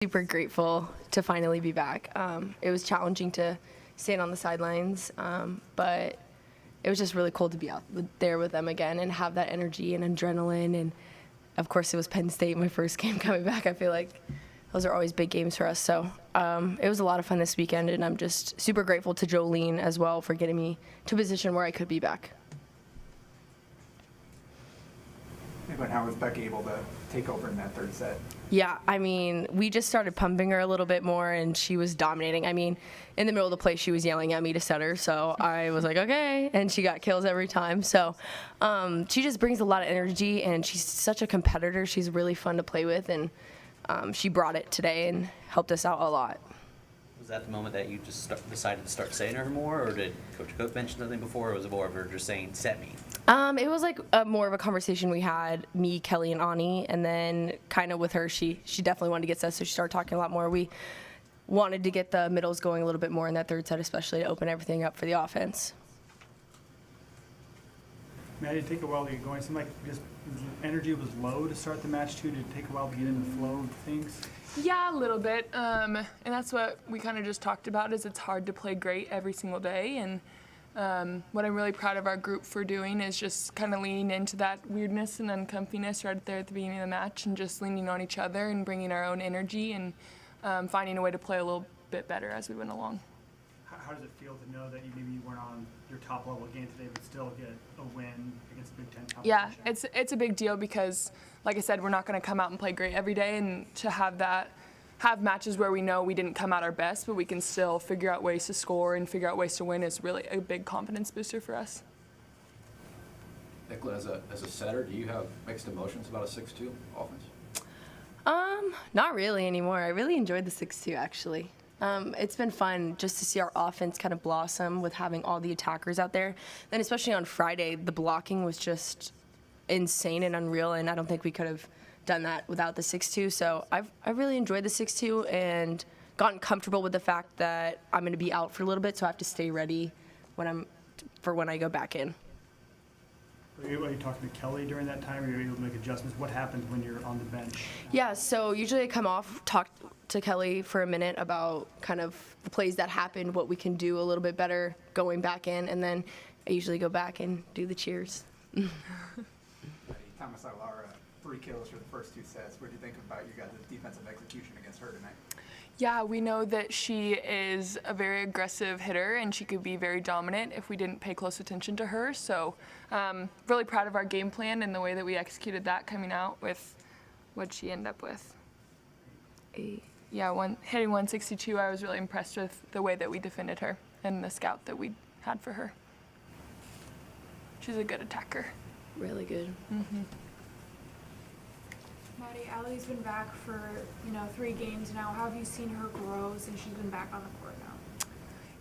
Super grateful to finally be back. It was challenging to stand on the sidelines, but it was just really cool to be out there with them again and have that energy and adrenaline. And of course, it was Penn State, my first game coming back. I feel like those are always big games for us. So it was a lot of fun this weekend, and I'm just super grateful to Jolene as well for getting me to a position where I could be back. And how was Becky able to take over in that third set? Yeah, I mean, we just started pumping her a little bit more, and she was dominating. I mean, in the middle of the play, she was yelling at me to set her, so I was like, okay, and she got kills every time. So she just brings a lot of energy, and she's such a competitor. She's really fun to play with, and she brought it today and helped us out a lot. Was that the moment that you just decided to start saying her more, or did Coach Cook mention something before, or was it more of her just saying, set me? It was like more of a conversation we had, me, Kelly, and Ani, and then kind of with her, she definitely wanted to get set, so she started talking a lot more. We wanted to get the middles going a little bit more in that third set, especially to open everything up for the offense. Matt, did it take a while to get going? It seemed like just energy was low to start the match, too. Did it take a while to get into the flow of things? Yeah, a little bit. And that's what we kind of just talked about, is it's hard to play great every single day. And what I'm really proud of our group for doing is just kind of leaning into that weirdness and uncomfiness right there at the beginning of the match, and just leaning on each other and bringing our own energy and finding a way to play a little bit better as we went along. How does it feel to know that maybe you weren't on your top level game today, but still get a win against a Big Ten competition? Yeah, it's a big deal because, like I said, we're not going to come out and play great every day, and to have matches where we know we didn't come out our best, but we can still figure out ways to score and figure out ways to win is really a big confidence booster for us. Nicola, as a setter, do you have mixed emotions about a 6-2 offense? Not really anymore. I really enjoyed the 6-2, actually. It's been fun just to see our offense kind of blossom with having all the attackers out there. Then especially on Friday, the blocking was just insane and unreal, and I don't think we could have done that without the 6-2. So I really enjoyed the 6-2 and gotten comfortable with the fact that I'm going to be out for a little bit, so I have to stay ready when I go back in. Are you talking to Kelly during that time? Are you able to make adjustments? What happens when you're on the bench? Yeah, so usually I come off, talk to Kelly for a minute about kind of the plays that happened, what we can do a little bit better going back in, and then I usually go back and do the cheers. Thomas Ilara, 3 kills for the first 2 sets. What do you think about you guys' defensive execution against her tonight? Yeah, we know that she is a very aggressive hitter, and she could be very dominant if we didn't pay close attention to her. So really proud of our game plan and the way that we executed that, coming out with what she ended up with. Hitting 162, I was really impressed with the way that we defended her and the scout that we had for her. She's a good attacker. Really good. Mm-hmm. Maddie, Allie's been back for 3 games now. How have you seen her grow since she's been back on the court now?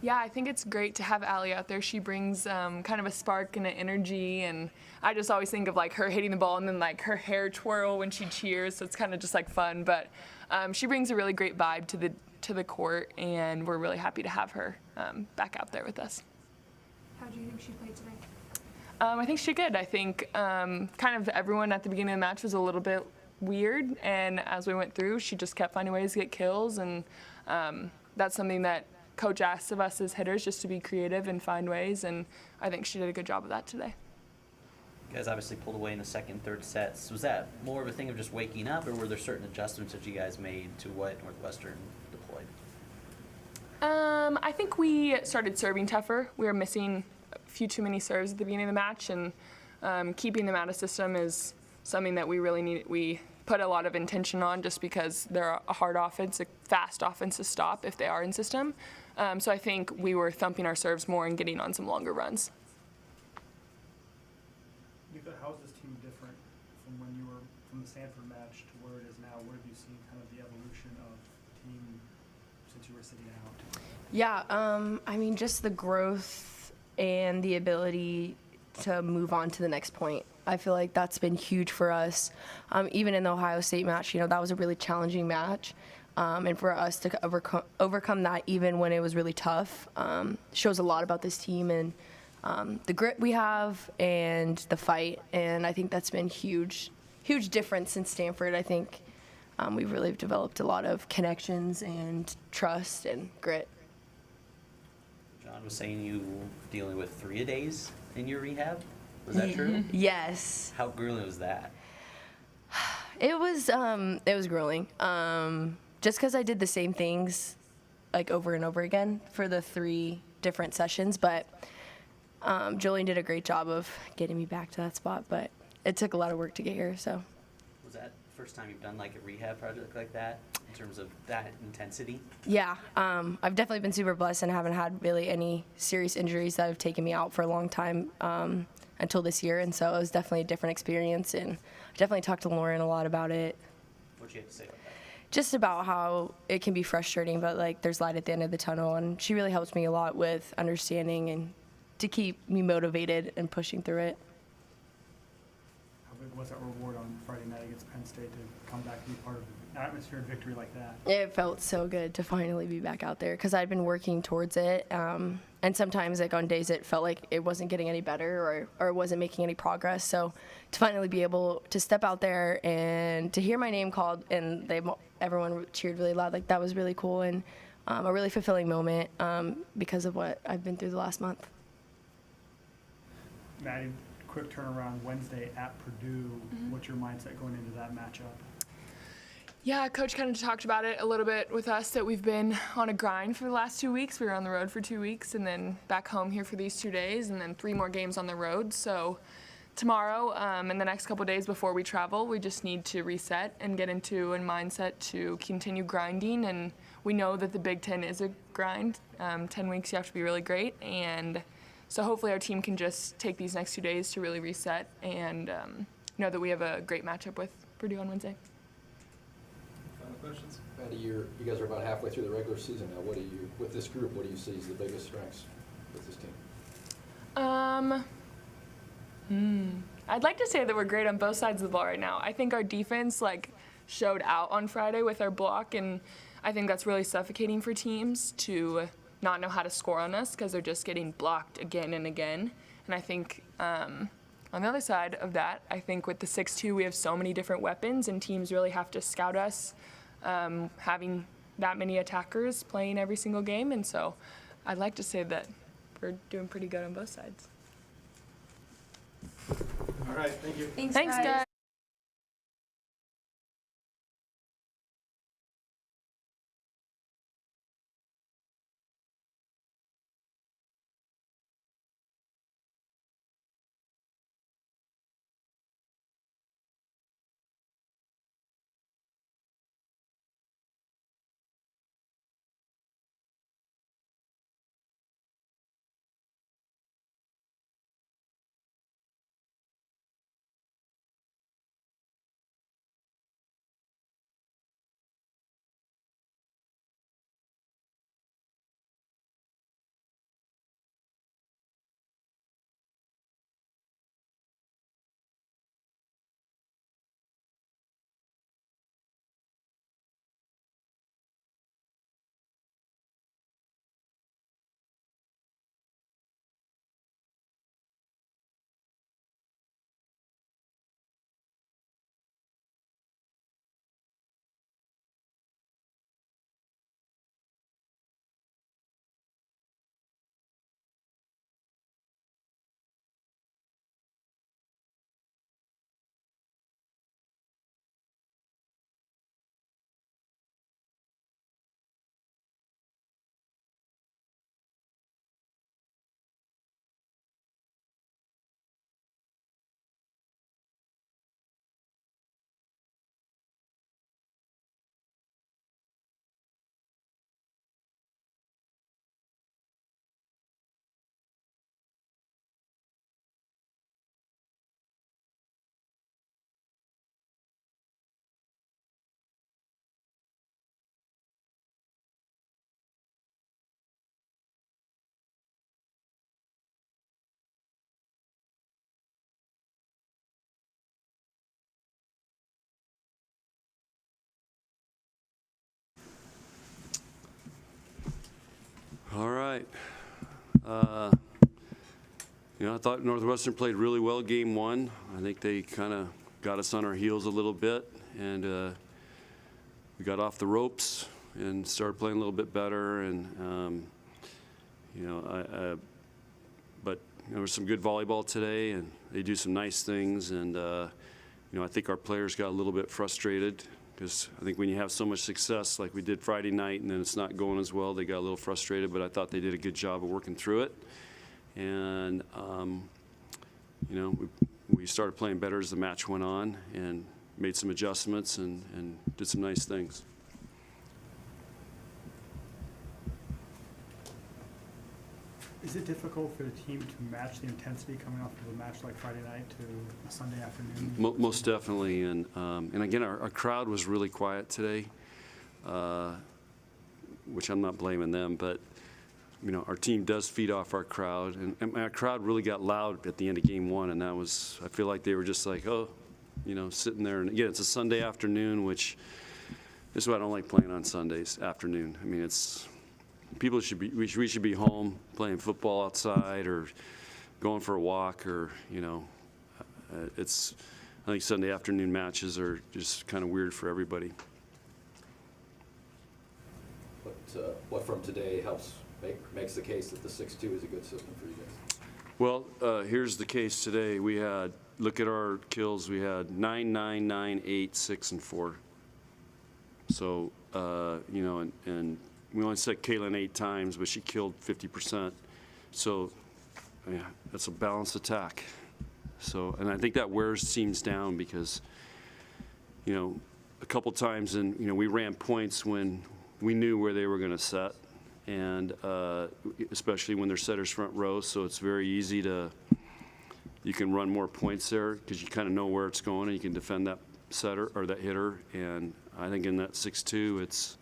Yeah, I think it's great to have Allie out there. She brings kind of a spark and an energy, and I just always think of like her hitting the ball and then like her hair twirl when she cheers. So it's kind of just like fun, but she brings a really great vibe to the court, and we're really happy to have her back out there with us. How do you think she played today? I think she did. I think kind of everyone at the beginning of the match was a little bit weird, and as we went through, she just kept finding ways to get kills, and that's something that Coach asked of us as hitters, just to be creative and find ways, and I think she did a good job of that today. You guys obviously pulled away in the second, third sets. Was that more of a thing of just waking up, or were there certain adjustments that you guys made to what Northwestern deployed? I think we started serving tougher. We were missing a few too many serves at the beginning of the match, and keeping them out of system is something that we really need. We put a lot of intention on, just because they're a hard offense, a fast offense to stop if they are in system. So I think we were thumping our serves more and getting on some longer runs. Nicola, how is this team different from when you were from the Stanford match to where it is now? What have you seen kind of the evolution of the team since you were sitting out? Yeah, I mean, just the growth and the ability to move on to the next point. I feel like that's been huge for us. Even in the Ohio State match, that was a really challenging match. And for us to overcome that, even when it was really tough, shows a lot about this team and the grit we have and the fight. And I think that's been huge difference in Stanford. I think we've really developed a lot of connections and trust and grit. John was saying you were dealing with 3-a-days in your rehab. Was that true? Yes. How grueling was that? It was grueling. Just because I did the same things like over and over again for the 3 different sessions, but Julian did a great job of getting me back to that spot, but it took a lot of work to get here, so. Was that the first time you've done like a rehab project like that in terms of that intensity? Yeah, I've definitely been super blessed and haven't had really any serious injuries that have taken me out for a long time until this year, and so it was definitely a different experience, and I definitely talked to Lauren a lot about it. What'd you have to say about that? Just about how it can be frustrating, but like there's light at the end of the tunnel, and she really helps me a lot with understanding and to keep me motivated and pushing through it. How big was that reward on Friday night against Penn State to come back and be part of an atmosphere of victory like that? It felt so good to finally be back out there because I'd been working towards it, and sometimes like on days it felt like it wasn't getting any better or it wasn't making any progress. So to finally be able to step out there and to hear my name called and everyone cheered really loud, like that was really cool and a really fulfilling moment because of what I've been through the last month. Maddie, quick turnaround Wednesday at Purdue. What's your mindset going into that matchup? Yeah, Coach kind of talked about it a little bit with us that we've been on a grind for the last 2 weeks. We were on the road for 2 weeks and then back home here for these 2 days and then 3 more games on the road. So tomorrow and the next couple days before we travel, we just need to reset and get into a mindset to continue grinding. And we know that the Big Ten is a grind. 10 weeks you have to be really great. And so hopefully our team can just take these next 2 days to really reset and know that we have a great matchup with Purdue on Wednesday. Final questions? Maddie, you guys are about halfway through the regular season now. With this group, what do you see as the biggest strengths with this team? I'd like to say that we're great on both sides of the ball right now. I think our defense showed out on Friday with our block, and I think that's really suffocating for teams to not know how to score on us because they're just getting blocked again and again. And I think on the other side of that, I think with the 6-2 we have so many different weapons and teams really have to scout us having that many attackers playing every single game. And so I'd like to say that we're doing pretty good on both sides. All right, thank you. Thanks, Guys. All right. I thought Northwestern played really well game 1. I think they kind of got us on our heels a little bit, and we got off the ropes and started playing a little bit better. And but there was some good volleyball today, and they do some nice things. And I think our players got a little bit frustrated because I think when you have so much success like we did Friday night and then it's not going as well, they got a little frustrated. But I thought they did a good job of working through it. And we started playing better as the match went on and made some adjustments and did some nice things. Is it difficult for the team to match the intensity coming off of a match like Friday night to a Sunday afternoon? Most definitely, and again, our crowd was really quiet today, which I'm not blaming them, but our team does feed off our crowd, and our crowd really got loud at the end of game one, and I feel like they were just like, sitting there. And again, it's a Sunday afternoon, which this is why I don't like playing on Sundays afternoon. I mean, we should be home playing football outside or going for a walk, or I think Sunday afternoon matches are just kind of weird for everybody. What from today makes the case that the 6-2 is a good system for you guys? Well, here's the case today. Look at our kills. We had 9, 9, 9, 8, 6, and 4. So, and we only set Kaylin 8 times, but she killed 50%. So, yeah, that's a balanced attack. So, and I think that wears teams down because, a couple times, we ran points when we knew where they were going to set, and especially when they're setters front row. So it's very easy you can run more points there because you kind of know where it's going and you can defend that setter or that hitter. And I think in that 6-2, it's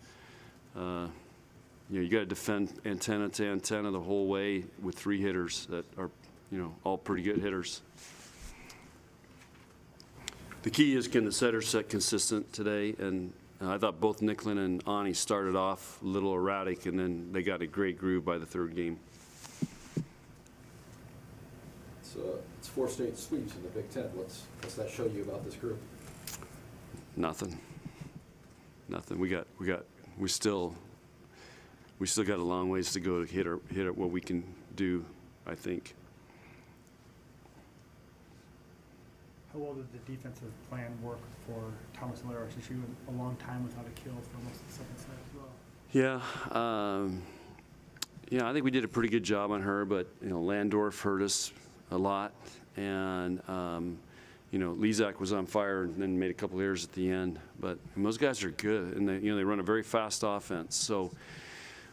you got to defend antenna to antenna the whole way with 3 hitters that are all pretty good hitters. The key is, can the setter set consistent today? And I thought both Nicklin and Ani started off a little erratic, and then they got a great groove by the 3rd game. It's 4 straight sweeps in the Big Ten. What's that show you about this group? Nothing. We still got a long ways to go to hit what we can do, I think. How well did the defensive plan work for Thomas Lara, since she went a long time without a kill for most of the second set as well? Yeah, I think we did a pretty good job on her, but Landorf hurt us a lot, and Lezak was on fire and then made a couple errors at the end. But those guys are good, and they run a very fast offense. So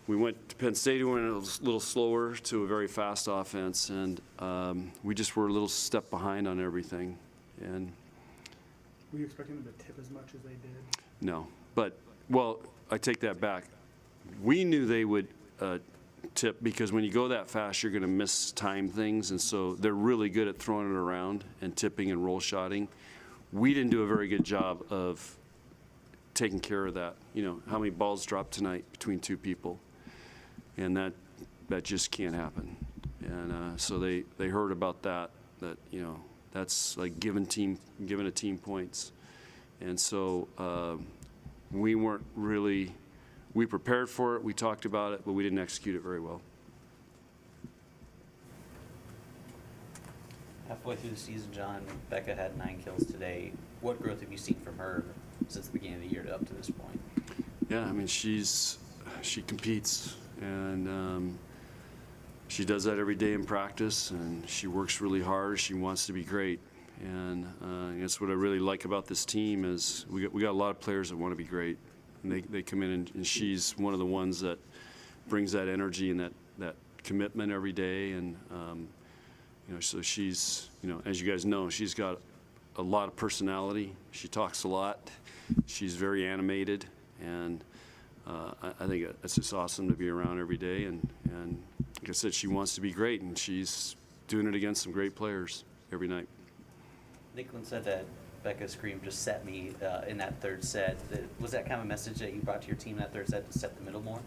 we went to Penn State, we went a little slower to a very fast offense, and we just were a little step behind on everything. And were you expecting them to tip as much as they did? No, but I take that back. We knew they would tip because when you go that fast, you're going to miss time things, and so they're really good at throwing it around and tipping and roll shotting. We didn't do a very good job of taking care of that. How many balls dropped tonight between 2 people, and that just can't happen. And so they heard about that that's like giving a team points. And so we prepared for it, we talked about it, but we didn't execute it very well. Halfway through the season, John, Becca had 9 kills today. What growth have you seen from her since the beginning of the year up to this point? Yeah, I mean, she competes, and she does that every day in practice, and she works really hard. She wants to be great, and that's what I really like about this team is we got a lot of players that want to be great, and they come in, and she's one of the ones that brings that energy and that commitment every day. And so she's, as you guys know, she's got a lot of personality. She talks a lot. She's very animated, and I think it's just awesome to be around every day. And like I said, she wants to be great, and she's doing it against some great players every night. Nicklin said that Becca's scream just set me in that 3rd set. Was that kind of a message that you brought to your team in that 3rd set, to set the middle more?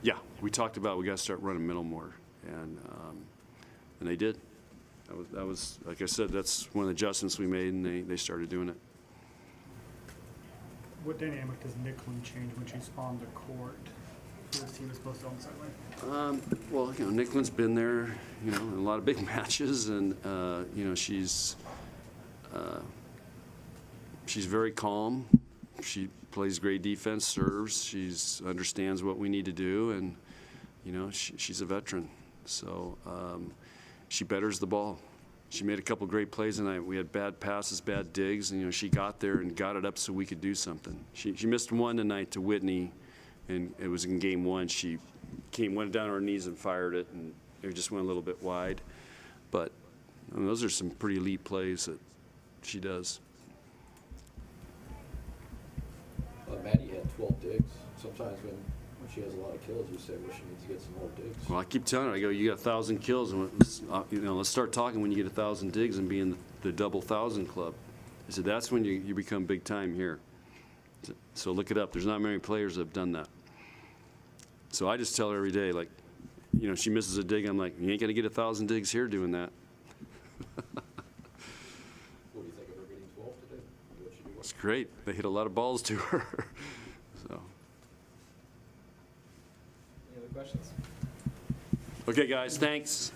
Yeah, we talked about we got to start running middle more, and they did. That was like I said, that's one of the adjustments we made, and they started doing it. What dynamic does Nicklin change when she's on the court for this team as opposed to on the sideline? Well, Nicklin's been there, in a lot of big matches, and she's very calm. She plays great defense, serves. She's understands what we need to do, and she's a veteran. So she betters the ball. She made a couple great plays tonight. We had bad passes, bad digs, and she got there and got it up so we could do something. She missed one tonight to Whitney, and it was in game one. She went down on her knees and fired it, and it just went a little bit wide. But those are some pretty elite plays that she does. Maddie had 12 digs. Sometimes when she has a lot of kills, you say, well, she needs to get some more digs. Well, I keep telling her, I go, you got 1,000 kills, and let's start talking when you get 1,000 digs and be in the double 1,000 club. I said, that's when you become big time here. So look it up. There's not many players that have done that. So I just tell her every day, like, she misses a dig, I'm like, you ain't gonna get 1,000 digs here doing that. What do you think of her getting 12 today? What she do? It's great. They hit a lot of balls to her. So. Any other questions? Okay, guys, thanks.